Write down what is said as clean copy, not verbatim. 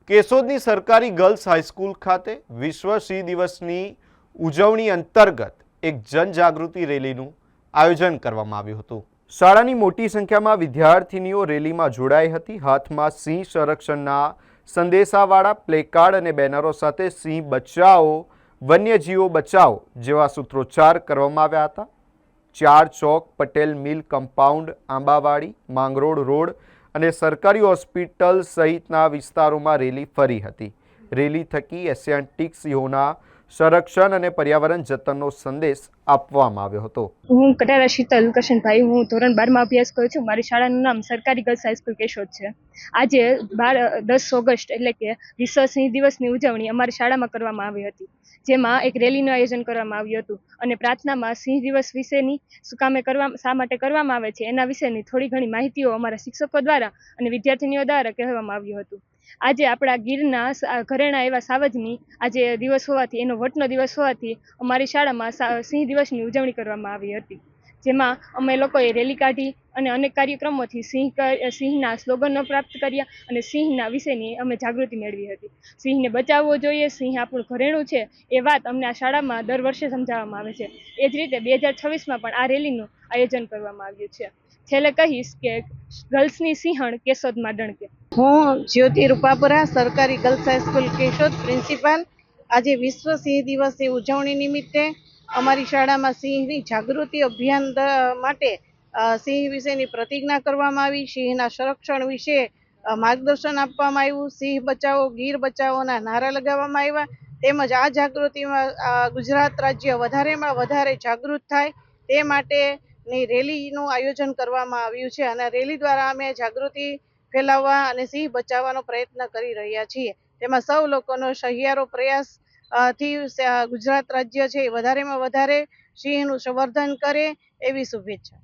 કેશોદની સરકારી girls high school ખાતે વિશ્વ સિંહ દિવસની ઉજવણી અંતર્ગત એક જનજાગૃતિ રેલીનું આયોજન કરવામાં આવ્યું હતું। શાળાની મોટી સંખ્યામાં વિદ્યાર્થીનીઓ રેલીમાં જોડાઈ હતી। હાથમાં સિંહ સંરક્ષણના સંદેશાવાળા પ્લેકાર્ડ અને બેનરો સાથે સિંહ બચાવો વન્યજીવો બચાવો જેવા સૂત્રોચ્ચાર કરવામાં આવ્યા હતા। 4 ચોક, પટેલ મિલ કમ્પાઉન્ડ, આંબાવાડી, માંગરોળ રોડ અને સરકારી હોસ્પિટલ સહિતના વિસ્તારોમાં રેલી ફરી હતી। રેલી થકી એશિયાટિક સિંહોના સંરક્ષણ અને પર્યાવરણ જતનનો સંદેશ આપવામાં આવ્યો હતો। હું કટારા શીતલ કરશનભાઈ, હું ધોરણ 12માં અભ્યાસ કરું છું। મારી શાળાનું નામ સરકારી ગર્લ્સ હાઈસ્કૂલ કેશોદ છે। આજે 10 ઓગસ્ટ એટલે કે વિશ્વ સિંહ દિવસની ઉજવણી અમારી શાળામાં કરવામાં આવી હતી, જેમાં એક રેલીનું આયોજન કરવામાં આવ્યું હતું અને પ્રાર્થનામાં સિંહ દિવસ વિશેની શા માટે કરવામાં આવે છે એના વિશેની થોડી ઘણી માહિતીઓ અમારા શિક્ષકો દ્વારા અને વિદ્યાર્થીનીઓ દ્વારા કહેવામાં આવ્યું હતું। આજે આપણા ગીરના ઘરેણા એવા સાવજની આજે દિવસ હોવાથી, એનો વટનો દિવસ હોવાથી અમારી શાળામાં સિંહ દિવસની ઉજવણી કરવામાં આવી હતી, જેમાં અમે લોકોએ રેલી કાઢી અને અનેક કાર્યક્રમોથી સિંહના સ્લોગનો પ્રાપ્ત કર્યા અને સિંહના વિશેની અમે જાગૃતિ મેળવી હતી। સિંહને બચાવવો જોઈએ, સિંહ આપણું ઘરેણું છે એ વાત અમને આ શાળામાં દર વર્ષે સમજાવવામાં આવે છે। એ જ રીતે 2026માં પણ આ રેલીનું આયોજન કરવામાં આવ્યું છે। છેલ્લે કહીશ કે ગર્લ્સની સિંહણ કેશોદમાં ડણકે। હું જ્યોતિ રૂપાપરા, સરકારી ગર્લ્સ હાઈસ્કૂલ કેશોદ પ્રિન્સિપાલ। આજે વિશ્વ સિંહ દિવસની ઉજવણી નિમિત્તે અમારી શાળામાં સિંહની જાગૃતિ અભિયાન માટે સિંહ વિશેની પ્રતિજ્ઞા કરવામાં આવી। સિંહના સંરક્ષણ વિશે માર્ગદર્શન આપવામાં આવ્યું। સિંહ બચાવો, ગીર બચાવોના નારા લગાવવામાં આવ્યા। તેમજ આ જાગૃતિમાં ગુજરાત રાજ્ય વધારેમાં વધારે જાગૃત થાય તે માટેની રેલીનું આયોજન કરવામાં આવ્યું છે અને રેલી દ્વારા અમે જાગૃતિ ફેલાવવા અને સિંહ બચાવવાનો પ્રયત્ન કરી રહ્યા છીએ। તેમાં સૌ લોકોનો સહિયારો પ્રયાસ થી ગુજરાત રાજ્ય છે વધારેમાં વધારે સિંહનું સંવર્ધન કરે એવી શુભેચ્છા।